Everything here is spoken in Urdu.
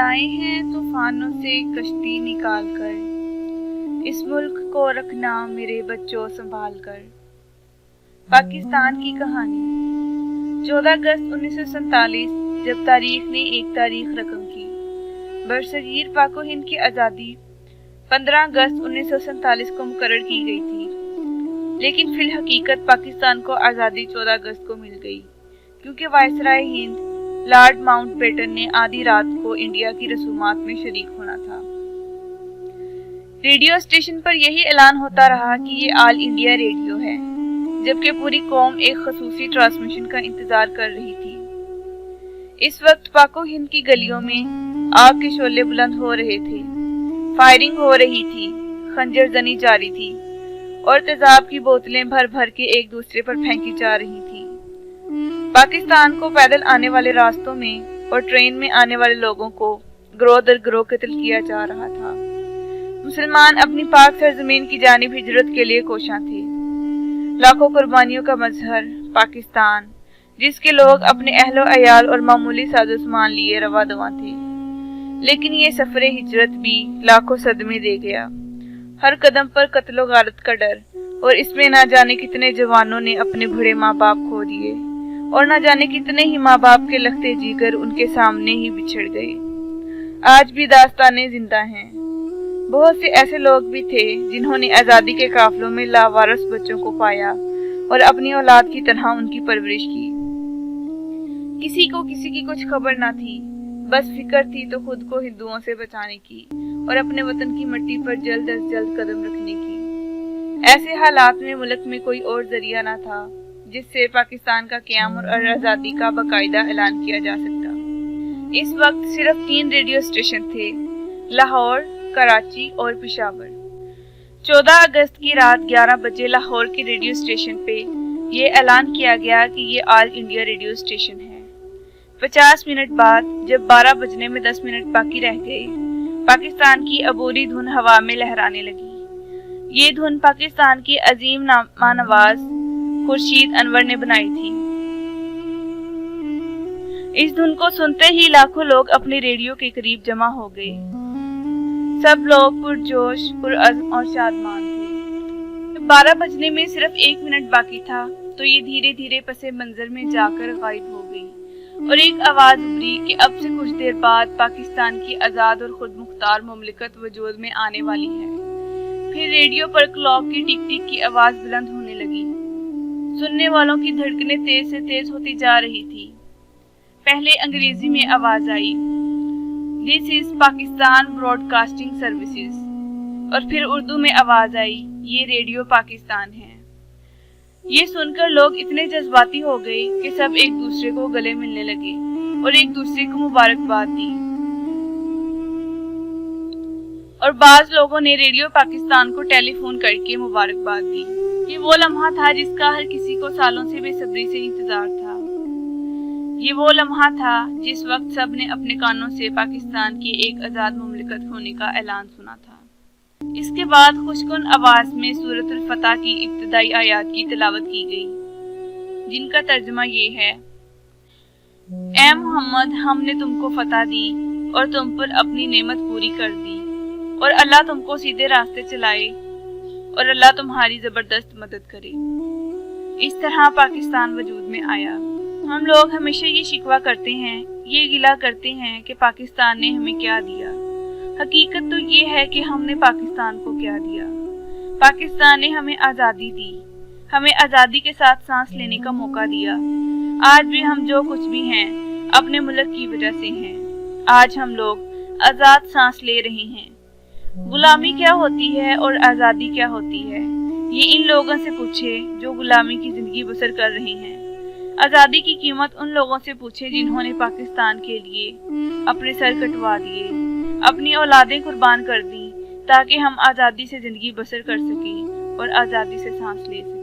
لائے ہیں طوفانوں سے کشتی نکال کر، اس ملک کو رکھنا میرے بچوں سنبھال کر۔ پاکستان کی کہانی 14 اگست 1947 جب تاریخ نے ایک تاریخ رقم کی۔ برصغیر پاک و ہند کی آزادی 15 اگست 1947 کو مقرر کی گئی تھی، لیکن فی الحقیقت پاکستان کو آزادی 14 اگست کو مل گئی، کیونکہ وائسرائے ہند لارڈ ماؤنٹ بیٹن نے آدھی رات کو انڈیا کی رسومات میں شریک ہونا تھا۔ ریڈیو اسٹیشن پر یہی اعلان ہوتا رہا کہ یہ آل انڈیا ریڈیو ہے، جبکہ پوری قوم ایک خصوصی ٹرانسمیشن کا انتظار کر رہی تھی۔ اس وقت پاک و ہند کی گلیوں میں آگ کے شعلے بلند ہو رہے تھے، فائرنگ ہو رہی تھی، خنجر زنی جاری تھی اور تیزاب کی بوتلیں بھر بھر کے ایک دوسرے پر پھینکی جا رہی تھی۔ پاکستان کو پیدل آنے والے راستوں میں اور ٹرین میں آنے والے لوگوں کو گروہ در گروہ قتل کیا جا رہا تھا۔ مسلمان اپنی پاک سرزمین کی جانب ہجرت کے لیے کوشاں تھے۔ لاکھوں قربانیوں کا مظہر پاکستان، جس کے لوگ اپنے اہل و عیال اور معمولی ساز و سامان لیے رواں دواں تھے، لیکن یہ سفر ہجرت بھی لاکھوں صدمے دے گیا۔ ہر قدم پر قتل و غارت کا ڈر، اور اس میں نہ جانے کتنے جوانوں نے اپنے بڑے ماں باپ کھو دیے، اور نہ جانے کتنے ہی ماں باپ کے لختے جیگر ان کے سامنے ہی بچھڑ گئے۔ آج بھی داستانیں زندہ ہیں۔ بہت سے ایسے لوگ بھی تھے جنہوں نے آزادی کے قافلوں میں لاوارث بچوں کو پایا اور اپنی اولاد کی طرح ان کی پرورش کی۔ کسی کو کسی کی کچھ خبر نہ تھی، بس فکر تھی تو خود کو ہندوؤں سے بچانے کی اور اپنے وطن کی مٹی پر جلد از جلد قدم رکھنے کی۔ ایسے حالات میں ملک میں کوئی اور ذریعہ نہ تھا جس سے پاکستان کا قیام اور آزادی کا باقاعدہ اعلان کیا جا سکتا۔ اس وقت صرف 3 ریڈیو اسٹیشن تھے، لاہور، کراچی اور پشاور۔ 14 اگست کی رات 11 بجے لاہور کے ریڈیو اسٹیشن پہ یہ اعلان کیا گیا کہ یہ آل انڈیا ریڈیو اسٹیشن ہے۔ 50 منٹ بعد جب 12 بجنے میں 10 منٹ باقی رہ گئے، پاکستان کی عبوری دھن ہوا میں لہرانے لگی۔ یہ دھن پاکستان کی عظیم نامہ نواز خورشید انور نے بنائی تھی۔ اس دھن کو سنتے ہی لاکھوں لوگ اپنے ریڈیو کے قریب جمع ہو گئے۔ سب لوگ پرجوش، پرعزم اور شادمان تھے۔ جب 12 بجنے میں صرف 1 منٹ باقی تھا تو یہ دھیرے دھیرے پس منظر میں جا کر غائب ہو گئی، اور ایک آواز ابھری کہ اب سے کچھ دیر بعد پاکستان کی آزاد اور خود مختار مملکت وجود میں آنے والی ہے۔ پھر ریڈیو پر کلاک کی ٹک ٹک کی آواز بلند ہونے لگی۔ سننے والوں کی دھڑکنیں تیز سے تیز ہوتی جا رہی تھی۔ پہلے انگریزی میں آواز آئی، "This is Pakistan Broadcasting Services"، اور پھر اردو میں آواز آئی، "یہ ریڈیو پاکستان ہے"۔ یہ سن کر لوگ اتنے جذباتی ہو گئے کہ سب ایک دوسرے کو گلے ملنے لگے اور ایک دوسرے کو مبارکباد دی، اور بعض لوگوں نے ریڈیو پاکستان کو ٹیلی فون کر کے مبارکباد دی۔ یہ وہ لمحہ تھا جس کا ہر کسی کو سالوں سے بے صبری سے انتظار تھا۔ یہ وہ لمحہ تھا جس وقت سب نے اپنے کانوں سے پاکستان کی ایک آزاد مملکت ہونے کا اعلان سنا تھا۔ اس کے بعد خوشگن آواز میں سورۃ الفتح کی ابتدائی آیات کی تلاوت کی گئی، جن کا ترجمہ یہ ہے: اے محمد، ہم نے تم کو فتح دی اور تم پر اپنی نعمت پوری کر دی، اور اللہ تم کو سیدھے راستے چلائے، اور اللہ تمہاری زبردست مدد کرے۔ اس طرح پاکستان وجود میں آیا۔ ہم لوگ ہمیشہ یہ شکوہ کرتے ہیں، یہ گلہ کرتے ہیں کہ پاکستان نے ہمیں کیا دیا۔ حقیقت تو یہ ہے کہ ہم نے پاکستان کو کیا دیا۔ پاکستان نے ہمیں آزادی دی، ہمیں آزادی کے ساتھ سانس لینے کا موقع دیا۔ آج بھی ہم جو کچھ بھی ہیں اپنے ملک کی وجہ سے ہیں۔ آج ہم لوگ آزاد سانس لے رہے ہیں۔ غلامی کیا ہوتی ہے اور آزادی کیا ہوتی ہے، یہ ان لوگوں سے پوچھے جو غلامی کی زندگی بسر کر رہے ہیں۔ آزادی کی قیمت ان لوگوں سے پوچھے جنہوں نے پاکستان کے لیے اپنے سر کٹوا دیے، اپنی اولادیں قربان کر دیں، تاکہ ہم آزادی سے زندگی بسر کر سکیں اور آزادی سے سانس لے سکیں۔